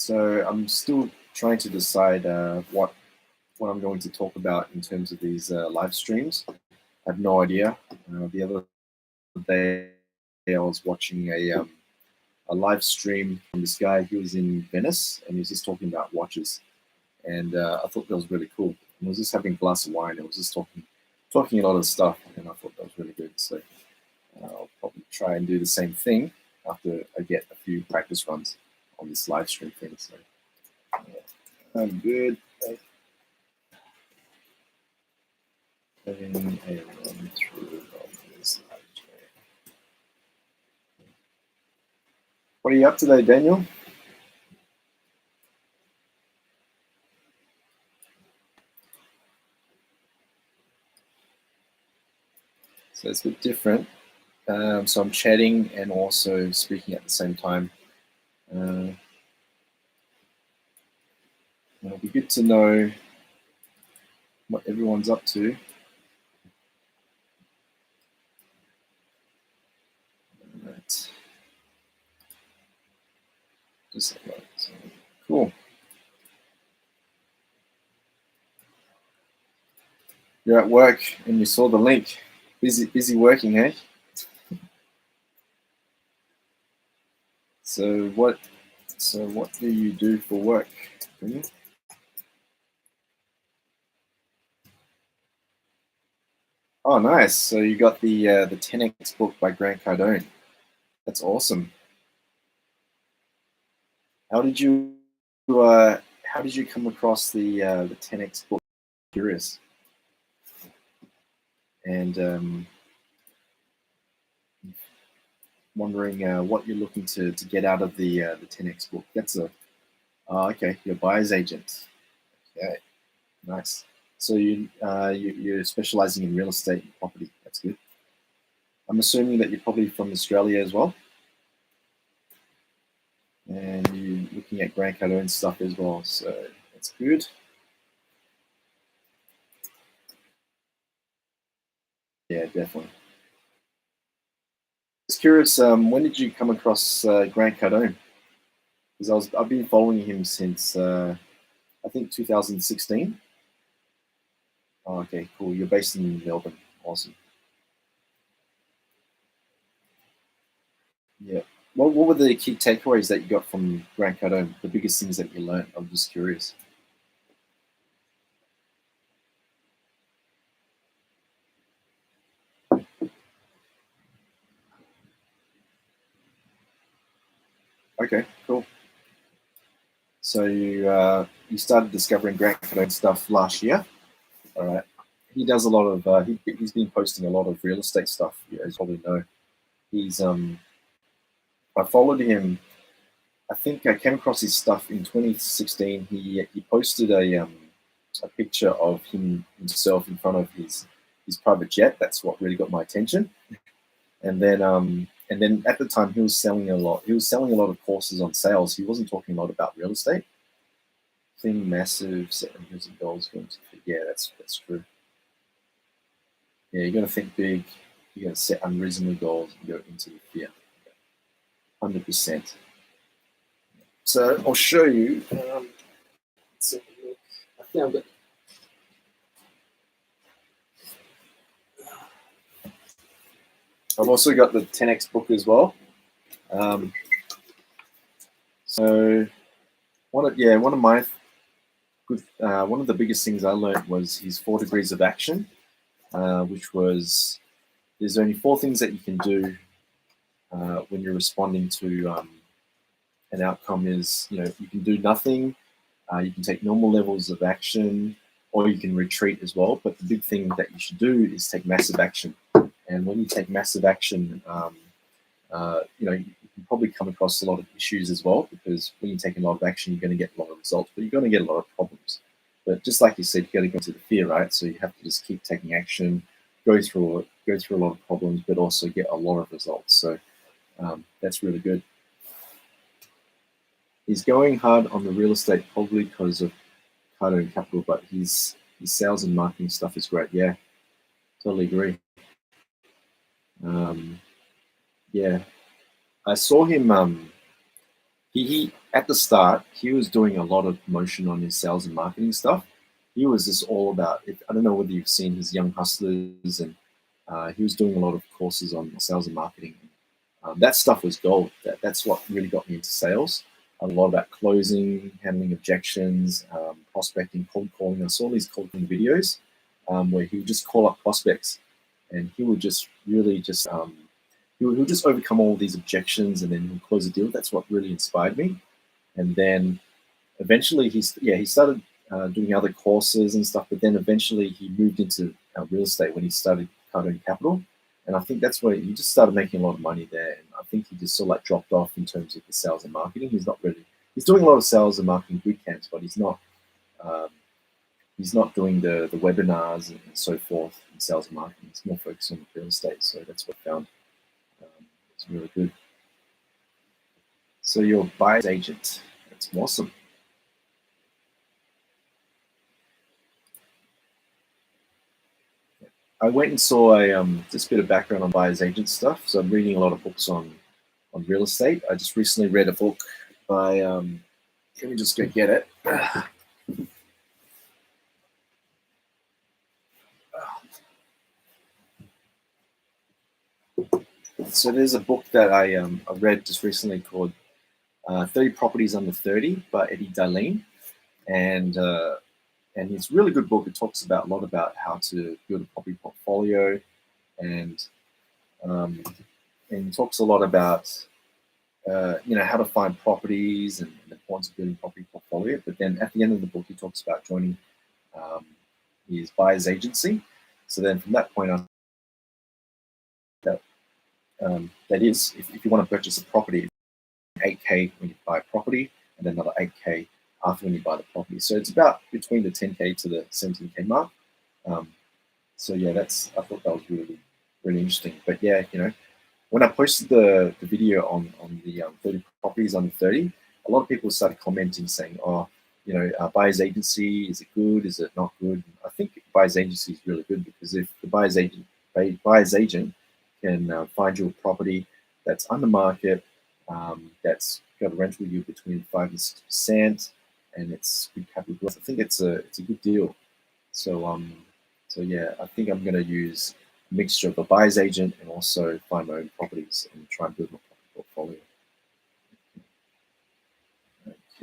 So I'm still trying to decide what I'm going to talk about in terms of these live streams. I have no idea. The other day I was watching a live stream from this guy. He was in Venice and he was just talking about watches, and I thought that was really cool. And he was just having a glass of wine. It was just talking a lot of stuff, and I thought that was really good. So I'll probably try and do the same thing after I get a few practice runs on this live stream thing. So I'm good. Having a run through of this live stream. What are you up to today, Daniel? So it's a bit different. So I'm chatting and also speaking at the same time. It'll be good to know what everyone's up to. Right. Just like that. So, cool. You're at work and you saw the link. Busy working, hey? So what do you do for work? Oh, nice. So you got the 10x book by Grant Cardone. That's awesome. How did you come across the 10x book? Curious. And wondering what you're looking to get out of the 10x book. That's okay. Your buyer's agent. Okay, nice. So you're specializing in real estate and property. That's good. I'm assuming that you're probably from Australia as well, and you're looking at Grant Cardone stuff as well. So that's good. Yeah, definitely. Just curious, when did you come across Grant Cardone? Because I've been following him since I think 2016. Oh, okay, cool. You're based in Melbourne. Awesome. Yeah. What were the key takeaways that you got from Grant Cardone? The biggest things that you learned? I'm just curious. Okay, cool. So you started discovering Grant Cardone stuff last year. All right. He does a lot of he's been posting a lot of real estate stuff. You guys probably know. He's I followed him. I think I came across his stuff in 2016. He posted a picture of himself in front of his private jet. That's what really got my attention. And then at the time he was selling a lot. He was selling a lot of courses on sales. He wasn't talking a lot about real estate. Think massive, setting here's of goals. Yeah, that's true. Yeah, you got to think big. You got to set unreasonable goals and go into the fear. 100%. So I'll show you. Let's have a look. I found it. I've also got the 10x book as well. So one of the biggest things I learned was his 4 degrees of action, which was there's only 4 things that you can do when you're responding to an outcome. Is you can do nothing, you can take normal levels of action, or you can retreat as well. But the big thing that you should do is take massive action. And when you take massive action, you can probably come across a lot of issues as well, because when you take a lot of action, you're going to get a lot of results, but you're going to get a lot of problems. But just like you said, you got to go to the fear, right? So you have to just keep taking action, go through a lot of problems, but also get a lot of results. So that's really good. He's going hard on the real estate probably because of Cardone Capital, but his sales and marketing stuff is great. Yeah, totally agree. Yeah, I saw him. he at the start, he was doing a lot of promotion on his sales and marketing stuff. He was just all about it. I don't know whether you've seen his Young Hustlers, and he was doing a lot of courses on sales and marketing. That stuff was gold. That's what really got me into sales. A lot about closing, handling objections, prospecting, cold calling. I saw these cold calling videos where he would just call up prospects, and he would just really just he would just overcome all these objections, and then he'll close a deal. That's what really inspired me. And then eventually he started doing other courses and stuff, but then eventually he moved into real estate when he started Cardone Capital. And I think that's where he just started making a lot of money there. And I think he just sort of like dropped off in terms of the sales and marketing. He's doing a lot of sales and marketing boot camps, but um, he's not doing the webinars and so forth in sales and marketing. He's more focused on real estate. So that's what I found. It's really good. So you're a buyer's agent. That's awesome. I went and saw just a bit of background on buyer's agent stuff. So I'm reading a lot of books on real estate. I just recently read a book by let me just go get it. So there's a book that I read just recently called 30 Properties Under 30 by Eddie Darlene. And it's a really good book. It talks about a lot about how to build a property portfolio, and talks a lot about how to find properties and the importance of building a property portfolio. But then at the end of the book, he talks about joining his buyer's agency. So then from that point on, that is, if you want to purchase a property, 8K when you buy a property, and then another 8K after when you buy the property. So it's about between the 10K to the 17K mark. So yeah, I thought that was really, really interesting. But yeah, when I posted the video on the 30 properties under 30, a lot of people started commenting saying, oh, buyer's agency, is it good? Is it not good? I think buyer's agency is really good, because if the buyer's agent can find you a property that's on the market, that's got a rental yield between 5 and 6%, and it's good capital growth, I think it's a good deal. So yeah, I think I'm going to use a mixture of a buyer's agent and also find my own properties and try and build my property portfolio.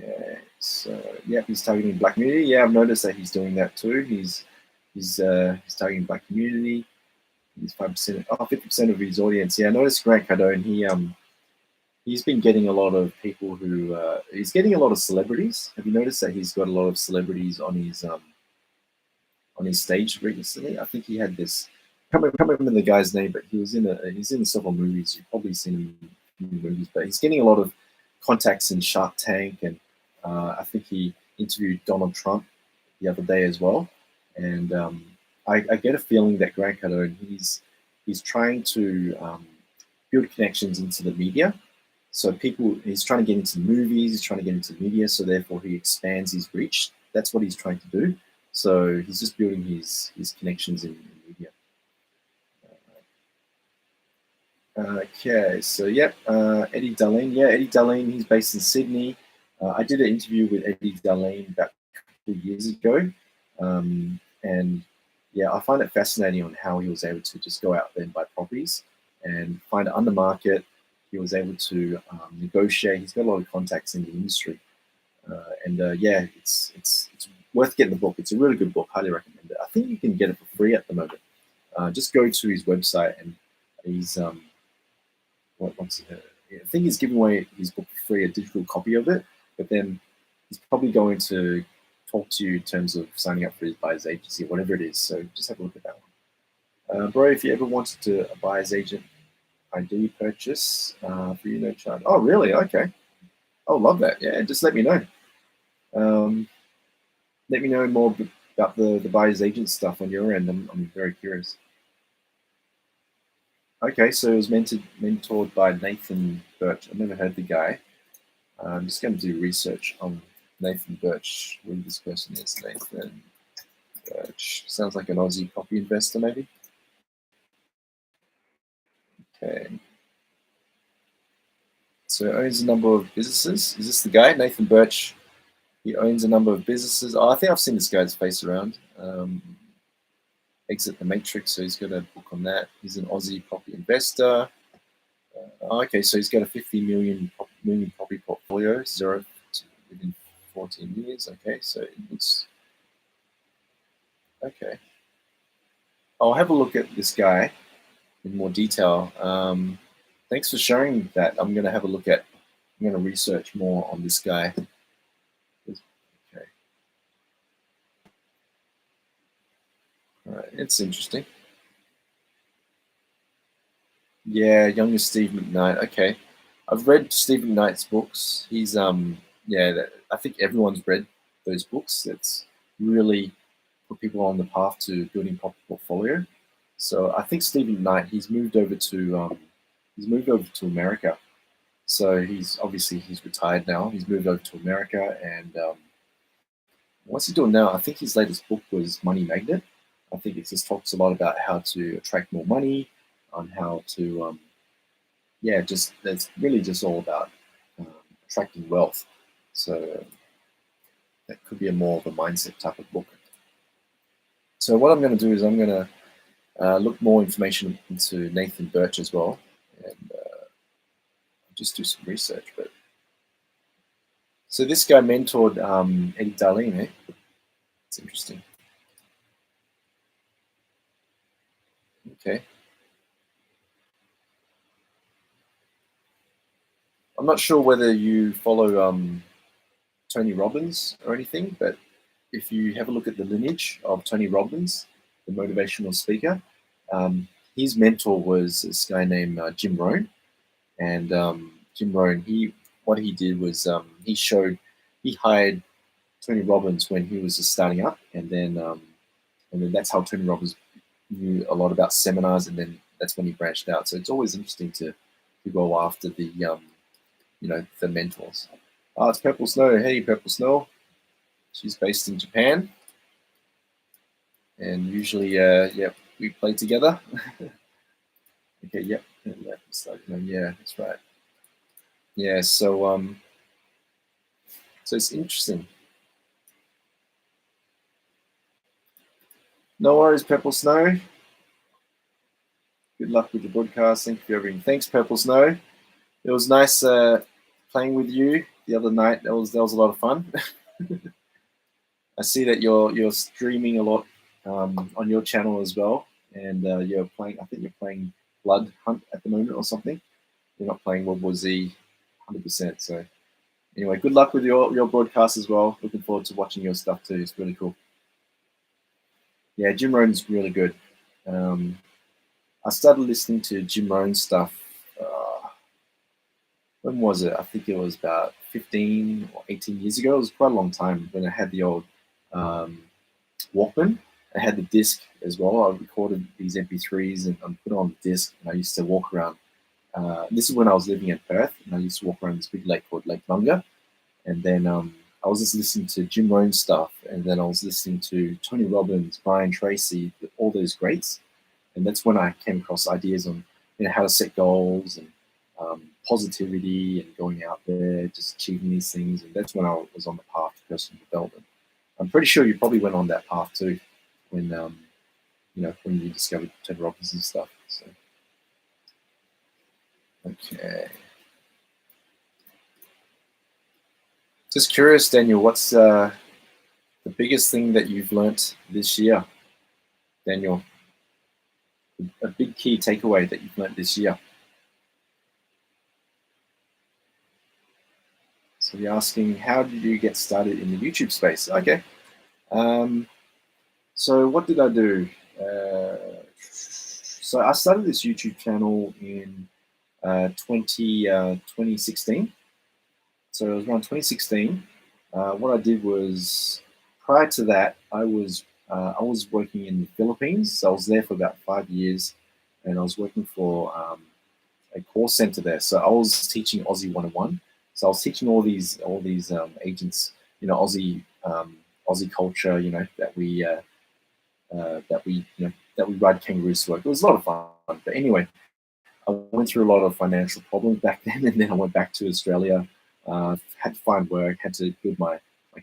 Okay, so yeah, he's targeting black community. Yeah, I've noticed that he's doing that too. He's targeting black community. He's 5%, 50% of his audience. Yeah, I noticed Grant Cardone. He's been getting a lot of people who he's getting a lot of celebrities. Have you noticed that he's got a lot of celebrities on his stage recently? I think he had this. I can't remember the guy's name, but he's in several movies. You've probably seen him in movies, but he's getting a lot of contacts in Shark Tank, and I think he interviewed Donald Trump the other day as well. And I get a feeling that Grant Cardone, he's trying to build connections into the media. So he's trying to get into movies, he's trying to get into media, so therefore he expands his reach. That's what he's trying to do. So he's just building his connections in media. Okay, so yep, Eddie Darlene. Yeah, Eddie Darlene, he's based in Sydney. I did an interview with Eddie Darlene about 2 years ago. And yeah, I find it fascinating on how he was able to just go out there and buy properties and find it on the market. He was able to negotiate. He's got a lot of contacts in the industry. Yeah, it's worth getting the book. It's a really good book. Highly recommend it. I think you can get it for free at the moment. Just go to his website, and he's I think he's giving away his book for free, a digital copy of it. But then he's probably going to talk to you in terms of signing up for his buyer's agency, whatever it is. So just have a look at that one. Bro, if you ever wanted to a buyer's agent ID purchase for you, no charge. Oh, really? Okay. Oh, love that. Yeah, just let me know. Let me know more about the buyer's agent stuff on your end. I'm very curious. Okay, so it was mentored by Nathan Birch. I've never heard the guy. I'm just going to do research on Nathan Birch, who this person is. Nathan Birch. Sounds like an Aussie property investor, maybe. Okay. So he owns a number of businesses. Is this the guy, Nathan Birch? He owns a number of businesses. Oh, I think I've seen this guy's face around. Exit the Matrix, so he's got a book on that. He's an Aussie property investor. Okay, so he's got a 50 million property portfolio, zero to within 14 years. Okay, so it looks okay. I'll have a look at this guy in more detail. Thanks for sharing that. I'm going to have a look at. I'm going to research more on this guy. Okay. All right, it's interesting. Yeah, younger Steve McKnight. Okay, I've read Steve McKnight's books. He's yeah, I think everyone's read those books. That's really put people on the path to building a proper portfolio. So I think Steve McKnight, he's moved over to America. So he's retired now. He's moved over to America, and what's he doing now? I think his latest book was Money Magnet. I think it just talks a lot about how to attract more money, on how to, yeah, just it's really just all about attracting wealth. So that could be more of a mindset type of book. So what I'm going to do is I'm going to look more information into Nathan Birch as well, and just do some research. But so this guy mentored Eddie Darlene, eh? It's interesting. Okay. I'm not sure whether you follow Tony Robbins or anything, but if you have a look at the lineage of Tony Robbins, the motivational speaker, his mentor was this guy named Jim Rohn. And Jim Rohn, what he did was he hired Tony Robbins when he was just starting up, and then that's how Tony Robbins knew a lot about seminars, and then that's when he branched out. So it's always interesting to go after the the mentors. Oh, it's Purple Snow. Hey, Purple Snow. She's based in Japan, and usually, yeah, we play together. Okay, yep, yeah, that's right. Yeah, so so it's interesting. No worries, Purple Snow. Good luck with the broadcast. Thank you for everything. Thanks, Purple Snow. It was nice playing with you the other night. That was a lot of fun. I see that you're streaming a lot on your channel as well, and you're playing. I think you're playing Blood Hunt at the moment or something. You're not playing World War Z 100%. So anyway, good luck with your broadcast as well. Looking forward to watching your stuff too. It's really cool. Yeah, Jim Rohn's really good. I started listening to Jim Rohn's stuff. When was it? I think it was about 15 or 18 years ago. It was quite a long time when I had the old Walkman. I had the disc as well. I recorded these MP3s and put it on the disc, and I used to walk around. This is when I was living in Perth, and I used to walk around this big lake called Lake Lunga. And then I was just listening to Jim Rohn stuff, and then I was listening to Tony Robbins, Brian Tracy, all those greats. And that's when I came across ideas on how to set goals and positivity and going out there, just achieving these things. And that's when I was on the path to personal development. I'm pretty sure you probably went on that path too, when when you discovered Tony Robbins and stuff. So, okay. Just curious, Daniel, what's the biggest thing that you've learnt this year, Daniel? A big key takeaway that you've learnt this year. So you're asking, how did you get started in the YouTube space? Okay. So what did I do? So I started this YouTube channel in 2016. So it was around 2016. What I did was, prior to that, I was working in the Philippines. So I was there for about 5 years, and I was working for a call center there. So I was teaching Aussie 101. So I was teaching all these agents, Aussie culture, that we ride kangaroos to work. It was a lot of fun. But anyway, I went through a lot of financial problems back then, and then I went back to Australia. Had to find work, had to build my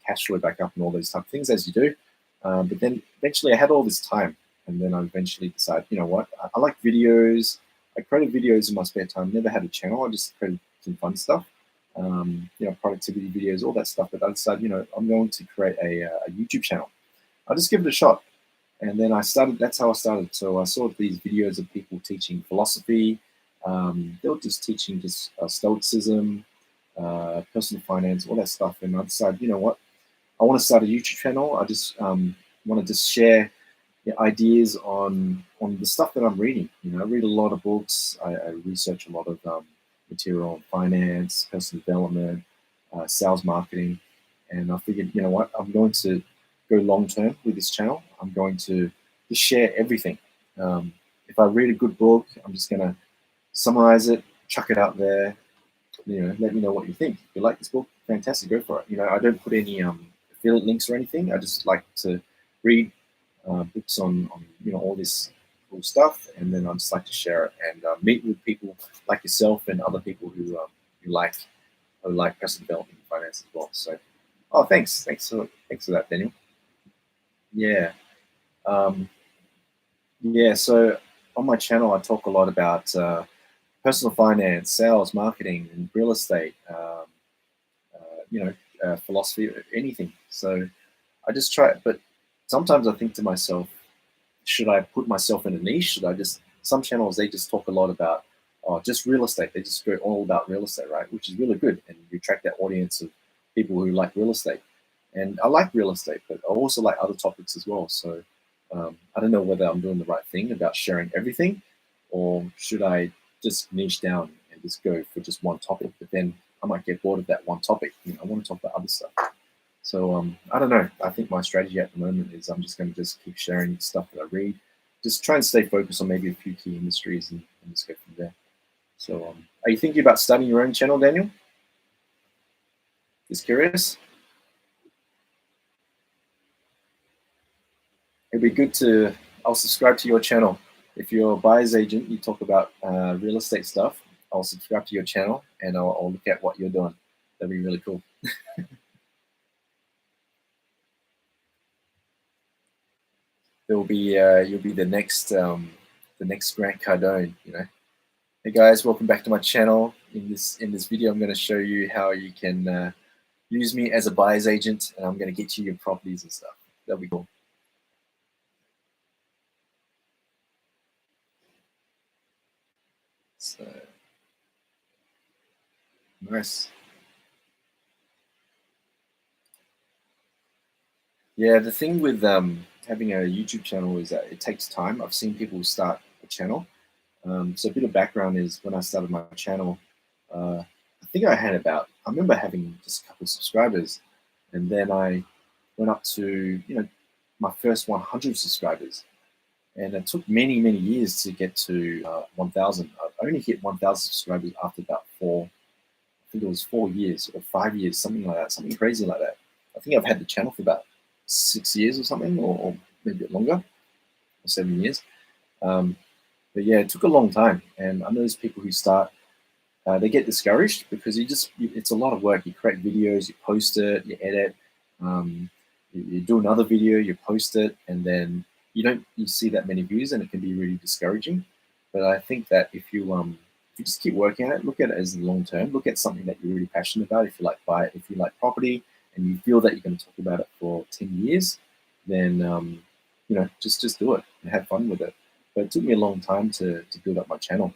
cash flow back up, and all those type of things as you do. But then eventually, I had all this time, and then I eventually decided, you know what? I like videos. I created videos in my spare time. Never had a channel. I just created some fun stuff, you know, productivity videos, all that stuff. But I decided, you know, I'm going to create a YouTube channel. I'll just give it a shot. And then I started, that's how I started. So I saw these videos of people teaching philosophy. They were just teaching just stoicism, personal finance, all that stuff. And I decided, you know what? I want to start a YouTube channel. I just want to just share ideas on the stuff that I'm reading. You know, I read a lot of books. I research a lot of material on finance, personal development, sales marketing, and I figured, you know what, I'm going to go long term with this channel. I'm going to just share everything. If I read a good book, I'm just going to summarize it, chuck it out there. You know, let me know what you think. If you like this book, fantastic, go for it. You know, I don't put any affiliate links or anything. I just like to read books on you know, all this cool stuff, and then I just like to share it and meet with people like yourself and other people who like personal development and finance as well. So, oh, thanks for that, Daniel. Yeah, um, yeah. So on my channel, I talk a lot about personal finance, sales, marketing, and real estate. You know, philosophy, anything. So I just try it, but sometimes I think to myself, should I put myself in a niche? Should I just, some channels, they just talk a lot about just real estate. They just go all about real estate, right? Which is really good. And you attract that audience of people who like real estate. And I like real estate, but I also like other topics as well. So I don't know whether I'm doing the right thing about sharing everything, or should I just niche down and just go for just one topic? But then I might get bored of that one topic. You know, I want to talk about other stuff. So I don't know. I think my strategy at the moment is I'm just going to just keep sharing stuff that I read. Just try and stay focused on maybe a few key industries and just go from there. So are you thinking about starting your own channel, Daniel? Just curious. It'd be good to. I'll subscribe to your channel. If you're a buyer's agent, you talk about real estate stuff. I'll subscribe to your channel and I'll look at what you're doing. That'd be really cool. It'll be you'll be the next Grant Cardone, you know. Hey guys, welcome back to my channel. In this video, I'm going to show you how you can use me as a buyer's agent, and I'm going to get you your properties and stuff. That'll be cool. So nice. Yeah, the thing with having a YouTube channel is that it takes time. I've seen people start a channel. So a bit of background is when I started my channel, I think I had about, I remember having just a couple of subscribers, and then I went up to, you know, my first 100 subscribers. And it took many, many years to get to 1,000. I only hit 1,000 subscribers after about I think it was 4 years or 5 years, something like that, something crazy like that. I think I've had the channel for about 6 years or something, or maybe a bit longer, or 7 years. But yeah, it took a long time. And I know there's people who start, they get discouraged because it's a lot of work. You create videos, you post it, you edit, um, you do another video, you post it, and then you see that many views, and it can be really discouraging. But I think that if you just keep working at it, look at it as long term. Look at something that you're really passionate about. If you like property, and you feel that you're going to talk about it for 10 years, then you know, just do it and have fun with it. But it took me a long time to build up my channel.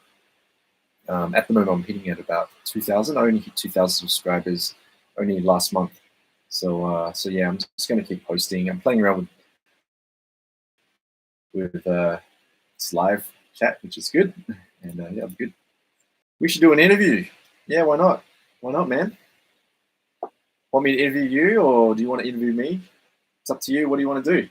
At the moment, I'm hitting at about 2,000. I only hit 2,000 subscribers only last month. So yeah, I'm just going to keep posting. I'm playing around with this live chat, which is good, and yeah, good. We should do an interview. Yeah, why not? Why not, man? Want me to interview you, or do you want to interview me? It's up to you. What do you want to do?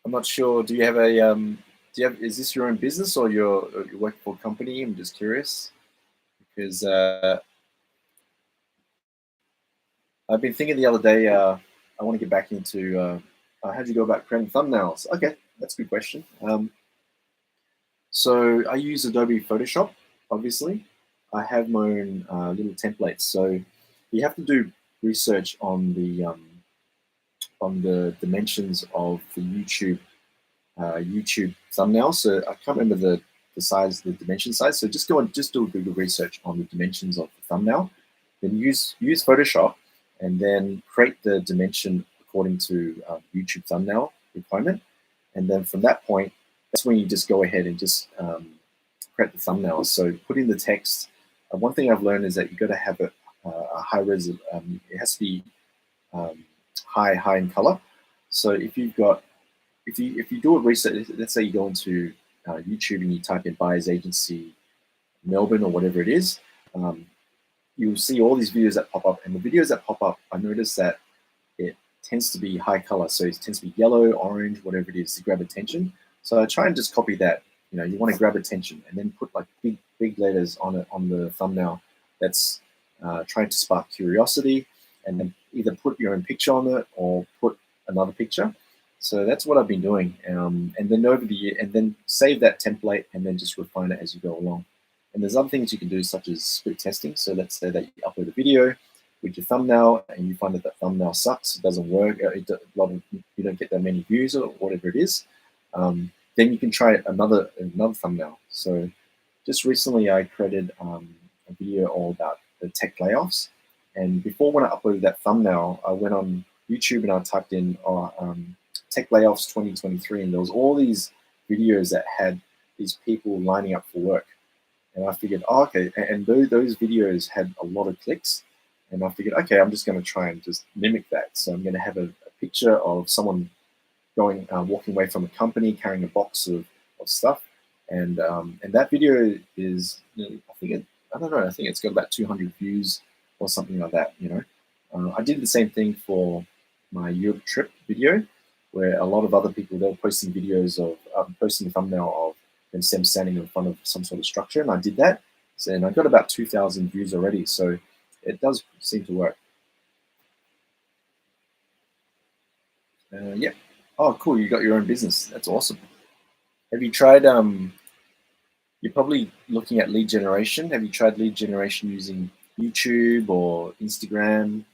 I'm not sure. Do you have a is this your own business, or you work for a company? I'm just curious because I've been thinking the other day. I want to get back into how do you go about creating thumbnails? Okay, that's a good question. So I use Adobe Photoshop, obviously. I have my own little templates. So you have to do research on the dimensions of the YouTube thumbnail. So I can't remember the size, the dimension size. So just go and just do a Google research on the dimensions of the thumbnail. Then use Photoshop, and then create the dimension according to YouTube thumbnail requirement. And then from that point, that's when you just go ahead and just create the thumbnails. So put in the text. One thing I've learned is that you got to have a high resolution. It has to be high in color. So if you do a research, let's say you go into YouTube and you type in buyer's agency Melbourne or whatever it is, you'll see all these videos that pop up. And the videos that pop up, I noticed that it tends to be high color. So it tends to be yellow, orange, whatever it is to grab attention. So I try and just copy that. You know, you want to grab attention and then put like big letters on it on the thumbnail that's trying to spark curiosity, and then either put your own picture on it or put another picture. So that's what I've been doing, and then over the year, and then save that template and then just refine it as you go along. And there's other things you can do, such as split testing. So let's say that you upload a video with your thumbnail and you find that that thumbnail sucks, it doesn't work, you don't get that many views or whatever it is. Then you can try another thumbnail. So just recently I created a video all about the tech layoffs. And before, when I uploaded that thumbnail, I went on YouTube and I typed in tech layoffs 2023, and there was all these videos that had these people lining up for work. And I figured, oh, okay, and those videos had a lot of clicks. And I figured, okay, I'm just going to try and just mimic that. So I'm going to have a picture of someone walking away from a company carrying a box of stuff. And that video is, I don't know, I think it's got about 200 views or something like that, you know. I did the same thing for my Europe trip video, where a lot of other people, they were posting videos of, posting a thumbnail of them standing in front of some sort of structure, and I did that. And I got about 2,000 views already, so it does seem to work. Yeah. Oh, cool, you got your own business. That's awesome. Have you tried, you're probably looking at lead generation. Have you tried lead generation using YouTube or Instagram,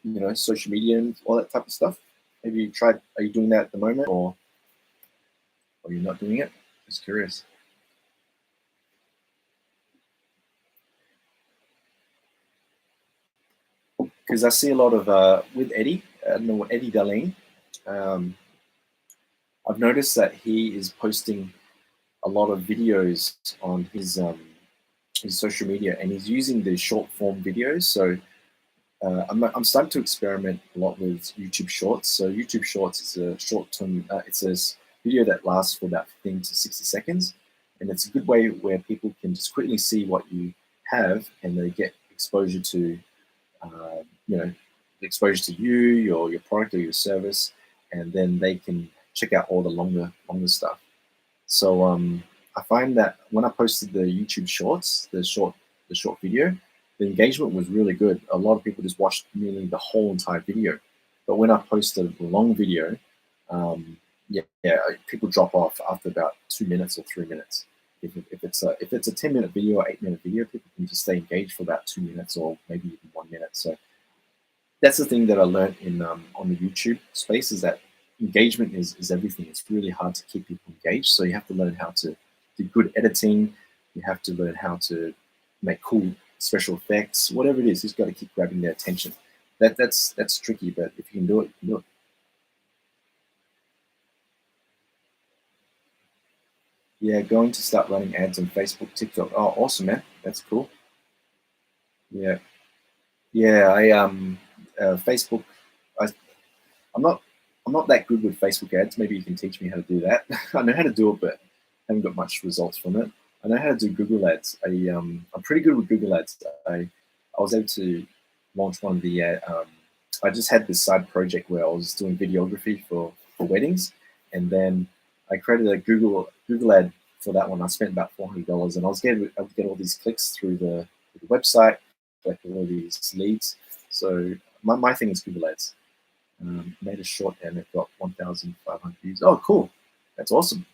you know, social media and all that type of stuff? Have you tried, are you doing that at the moment, or you're not doing it? Just curious. Because I see a lot of, with Eddie, I don't know, Eddie Darlene, I've noticed that he is posting a lot of videos on his social media, and he's using the short form videos. So I'm starting to experiment a lot with YouTube Shorts. So YouTube Shorts is a short-term, it's a video that lasts for about 15 to 60 seconds. And it's a good way where people can just quickly see what you have, and they get exposure to, you know, exposure to you, your product or your service, and then they can check out all the longer stuff. So I find that when I posted the YouTube Shorts, the short video, the engagement was really good. A lot of people just watched nearly the whole entire video. But when I posted a long video, yeah, people drop off after about 2 minutes or 3 minutes. If it's a 10-minute video or 8-minute video, people can just stay engaged for about 2 minutes or maybe even 1 minute. So that's the thing that I learned in on the YouTube space, is that engagement is everything. It's really hard to keep people engaged. So you have to learn how to do good editing. You have to learn how to make cool special effects, whatever it is. You've got to keep grabbing their attention. That's tricky, but if you can do it, you can do it. Yeah, going to start running ads on Facebook, TikTok. Oh, awesome, man. That's cool. Yeah, yeah. Facebook. I, I'm not that good with Facebook ads. Maybe you can teach me how to do that. I know how to do it, but I haven't got much results from it. I know how to do Google ads. I'm pretty good with Google ads. I was able to launch one of the. I just had this side project where I was doing videography for weddings, and then I created a Google ad for that one. I spent about $400, and I was able to get all these clicks through the website, collect all these leads. So my thing is Google ads. Made a short and it got 1,500 views. Oh, cool. That's awesome.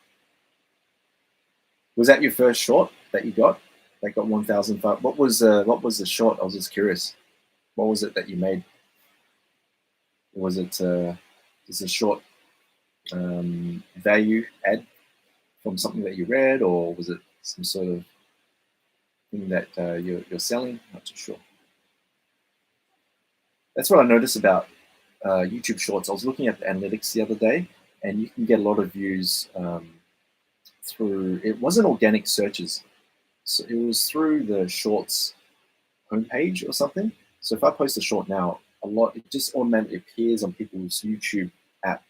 Was that your first short that you got? That got 1,005. What was the short? I was just curious. What was it that you made? Was it just a short value add from something that you read, or was it some sort of thing that you're selling? Not too sure. That's what I noticed about YouTube Shorts. I was looking at the analytics the other day, and you can get a lot of views through. It wasn't organic searches, so it was through the Shorts homepage or something. So if I post a short now, it just automatically appears on people's YouTube app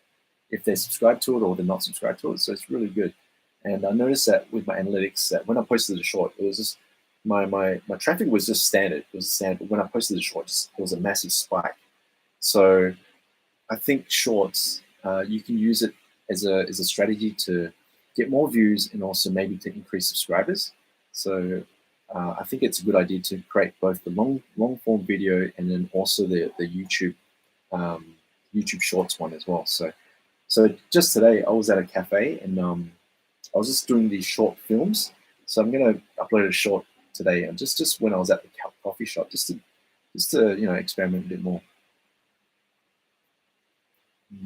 if they're subscribed to it or they're not subscribed to it. So it's really good. And I noticed that with my analytics that when I posted a short, it was just my traffic was just standard. It was standard. But when I posted the short, it was a massive spike. So I think shorts, you can use it as a strategy to get more views and also maybe to increase subscribers. So I think it's a good idea to create both the long form video and then also the YouTube YouTube Shorts one as well. So just today I was at a cafe and I was just doing these short films. So I'm gonna upload a short today, and just when I was at the coffee shop, just to experiment a bit more.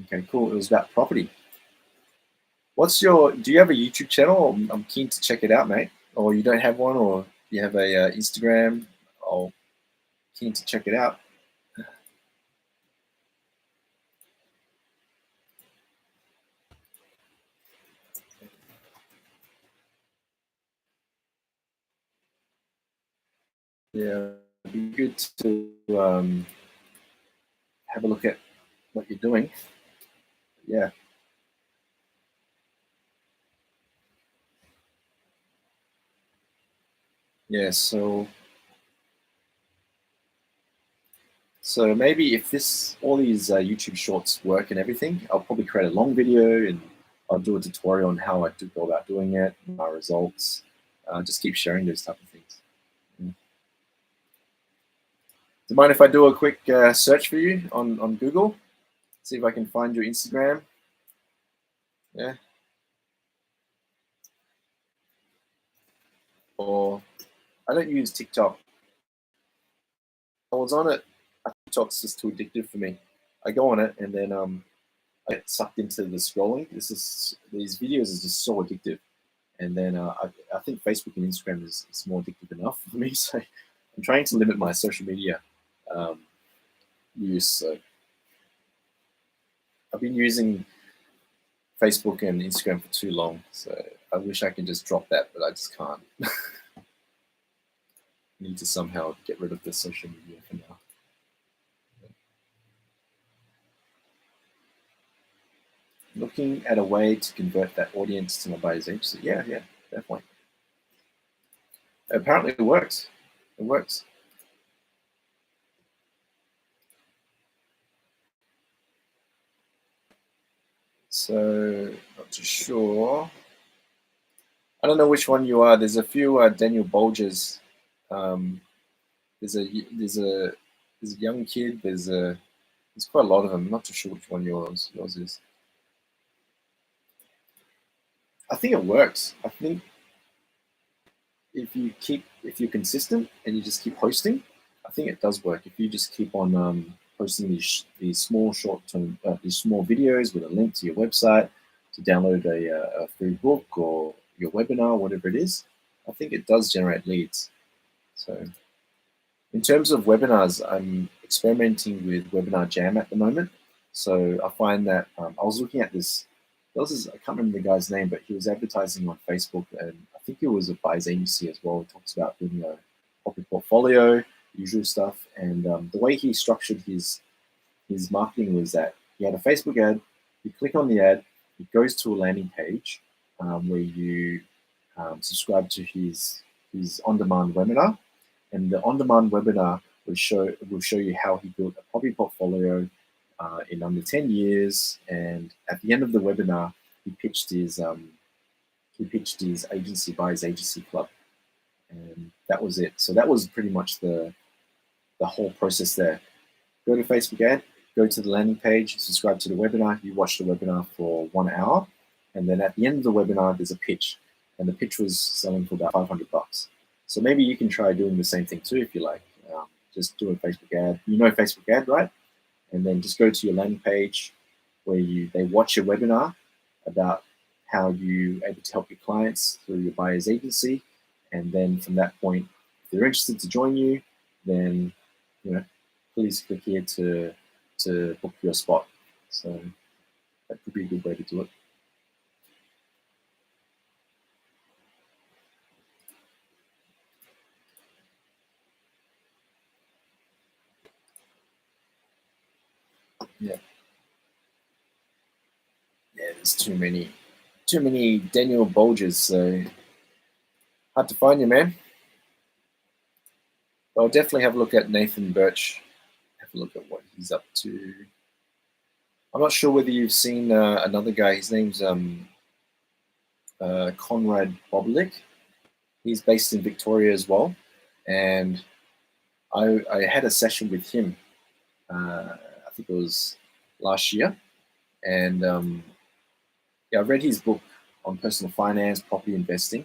Okay, cool. It was about property. Do you have a YouTube channel? I'm keen to check it out, mate. Or you don't have one, or you have a Instagram? I'm keen to check it out. Yeah, it'd be good to have a look at what you're doing. Yeah. Yeah, so maybe if all these YouTube shorts work and everything, I'll probably create a long video and I'll do a tutorial on how I go about doing it, my results. Just keep sharing those type of things. Do you mind if I do a quick search for you on Google? See if I can find your Instagram. Yeah. Or I don't use TikTok. I was on it. TikTok's just too addictive for me. I go on it and then I get sucked into the scrolling. These videos is just so addictive. And then I think Facebook and Instagram is more addictive enough for me. So I'm trying to limit my social media use. So I've been using Facebook and Instagram for too long. So I wish I could just drop that, but I just can't. Need to somehow get rid of the social media for now. Looking at a way to convert that audience to my buyer's agency. Yeah, definitely. Apparently it works. It works. So not too sure. I don't know which one you are. There's a few Daniel Bolgers. There's a young kid. There's quite a lot of them. I'm not too sure which one yours is. I think it works. I think if you're consistent and you just keep posting, I think it does work. If you just keep on posting these small short-term these small videos with a link to your website to download a free book or your webinar, whatever it is, I think it does generate leads. So in terms of webinars, I'm experimenting with Webinar Jam at the moment. So I find that I was looking at this. I can't remember the guy's name, but he was advertising on Facebook, and I think it was a buyer's agency as well. He talks about building a property portfolio, usual stuff, and the way he structured his marketing was that he had a Facebook ad. You click on the ad, it goes to a landing page where you subscribe to his on-demand webinar, and the on-demand webinar will show you how he built a property portfolio in under 10 years. And at the end of the webinar, he pitched his agency, Buyer's Agency Club, and that was it. So that was pretty much the whole process there. Go to Facebook ad, go to the landing page, subscribe to the webinar. You watch the webinar for 1 hour, And then at the end of the webinar, there's a pitch, and the pitch was selling for about $500. So maybe you can try doing the same thing too if you like. Just do a Facebook ad. You know Facebook ad, right? And then just go to your landing page where they watch your webinar about how you're able to help your clients through your buyer's agency. And then from that point, if they're interested to join you, then please click here to book your spot. So that could be a good way to do it. Yeah. Yeah, there's too many Daniel Bulges, so hard to find you, man. But I'll definitely have a look at Nathan Birch. Have a look at what he's up to. I'm not sure whether you've seen another guy. His name's Conrad Boblik. He's based in Victoria as well, and I had a session with him. I think it was last year, and I read his book on personal finance, property investing,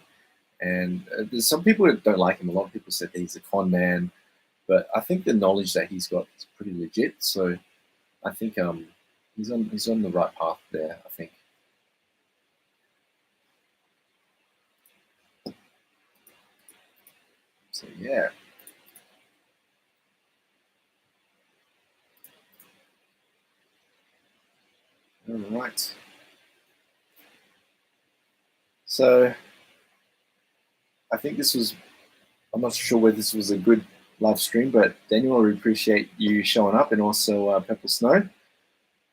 and there's some people that don't like him. A lot of people said that he's a con man, but I think the knowledge that he's got is pretty legit. So I think he's on the right path there, I think. So yeah. All right. So I think I'm not sure whether this was a good live stream, but Daniel, I appreciate you showing up, and also Purple Snow.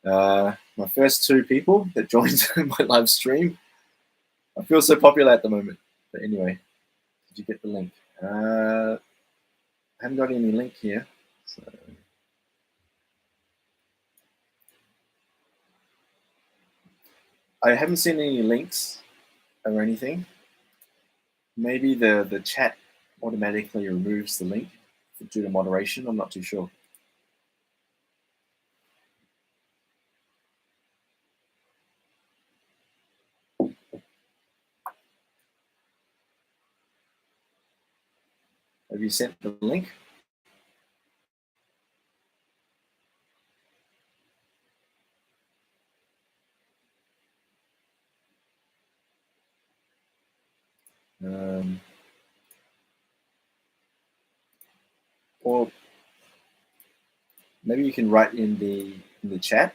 My first two people that joined my live stream. I feel so popular at the moment. But anyway, did you get the link? I haven't got any link here. So I haven't seen any links or anything. Maybe the chat automatically removes the link due to moderation. I'm not too sure. Have you sent the link? Or maybe you can write in the chat.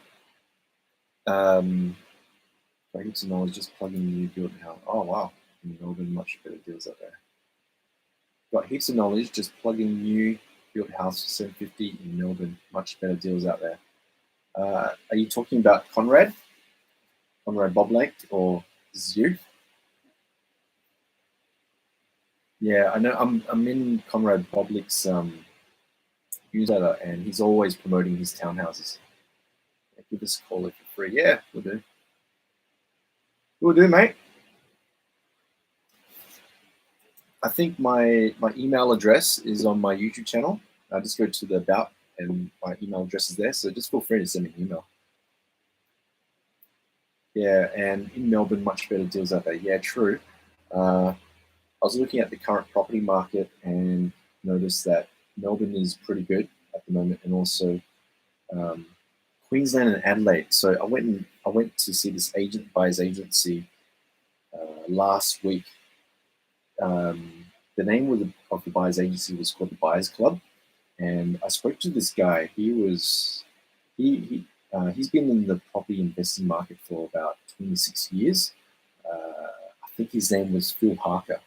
I need to know is just plugging new build house. Oh wow, in Melbourne, much better deals out there. Got heaps of knowledge, just plugging new built house for $750 in Melbourne, much better deals out there. Are you talking about Conrad Boblake, or this is you? Yeah, I know. I'm in Conrad Boblake's newsletter, and he's always promoting his townhouses. Yeah, give us a call if you're free. Yeah, we'll do. We'll do, mate. I think my email address is on my YouTube channel. I just go to the about, and my email address is there. So just feel free to send me an email. Yeah, and in Melbourne, much better deals out there. Yeah, true. I was looking at the current property market and noticed that Melbourne is pretty good at the moment, and also Queensland and Adelaide. So I went to see this buyer's agency last week. The name of the buyer's agency was called the Buyers Club, and I spoke to this guy. He's been in the property investing market for about 26 years. I think his name was Phil Harker,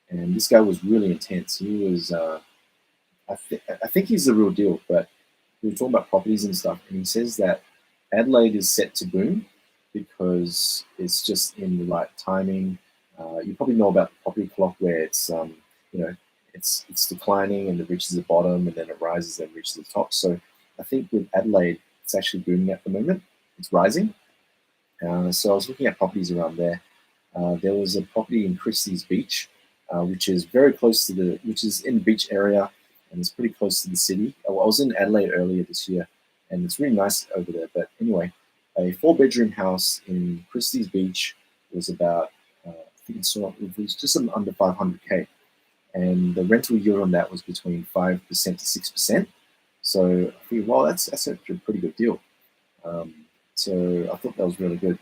and this guy was really intense. He was, I think he's the real deal. But we were talking about properties and stuff, and he says that Adelaide is set to boom because it's just in the right timing. You probably know about the property clock, where it's it's declining and it reaches the bottom and then it rises and reaches the top. So I think with Adelaide, it's actually booming at the moment. It's rising. So I was looking at properties around there. There was a property in Christie's Beach, which is which is in the beach area, and it's pretty close to the city. I was in Adelaide earlier this year, and it's really nice over there. But anyway, a 4-bedroom house in Christie's Beach was about, I think it was just under 500K. And the rental yield on that was between 5% to 6%. So I figured, well, that's actually a pretty good deal. So I thought that was really good.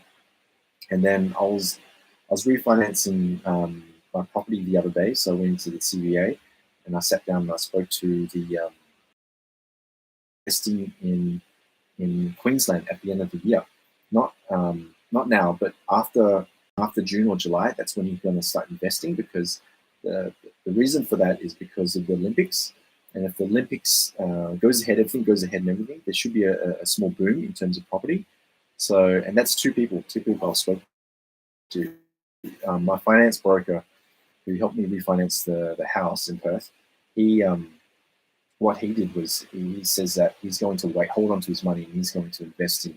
And then I was refinancing my property the other day, so I went to the CVA and I sat down and I spoke to the investing in Queensland at the end of the year. Not now, but after June or July, that's when you're going to start investing, because the reason for that is because of the Olympics. And if the Olympics goes ahead, everything goes ahead and everything, there should be a small boom in terms of property. So, and that's two people I've spoken to. My finance broker, who helped me refinance the house in Perth, what he did was he says that he's going to hold on to his money, and he's going to invest at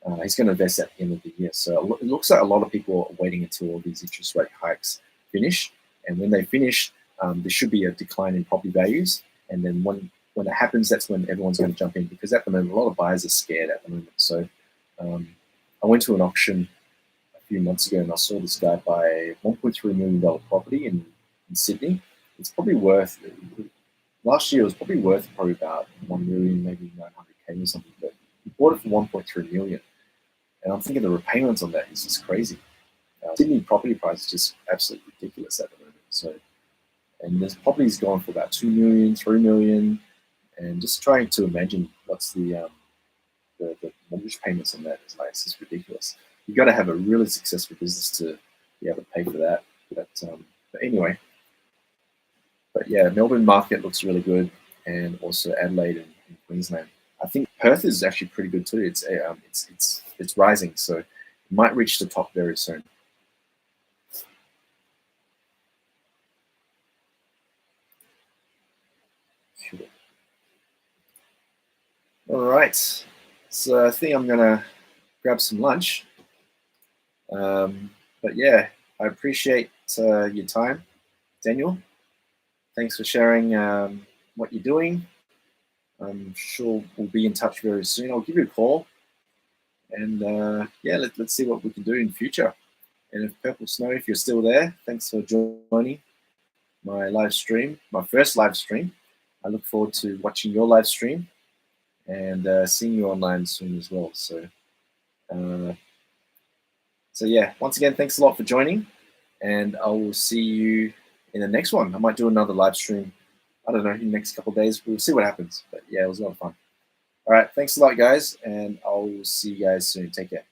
the end of the year. So it looks like a lot of people are waiting until all these interest rate hikes finish, and when they finish, there should be a decline in property values. And then when it happens, that's when everyone's going to jump in, because at the moment a lot of buyers are scared at the moment. So I went to an auction a few months ago and I saw this guy buy a $1.3 million property in Sydney. It's probably worth, last year it was probably worth about 1 million, maybe 900K or something, but he bought it for 1.3 million. And I'm thinking the repayments on that is just crazy. Sydney property price is just absolutely ridiculous at the moment. So, and this property's gone for about 2 million, 3 million, and just trying to imagine what's the mortgage payments on that is like, it's just ridiculous. You've got to have a really successful business to be able to pay for that. But anyway, but yeah, Melbourne market looks really good, and also Adelaide and Queensland. I think Perth is actually pretty good too. It's rising, so it might reach the top very soon. Cool. All right, so I think I'm gonna grab some lunch. But yeah, I appreciate your time, Daniel. Thanks for sharing what you're doing. I'm sure we'll be in touch very soon. I'll give you a call, and yeah, let's see what we can do in future. And if Purple Snow, if you're still there, thanks for joining my live stream, my first live stream. I look forward to watching your live stream and seeing you online soon as well. So yeah, once again, thanks a lot for joining, and I will see you in the next one. I might do another live stream, I don't know, in the next couple of days. We'll see what happens. But yeah, it was a lot of fun. All right, thanks a lot, guys, and I'll see you guys soon. Take care.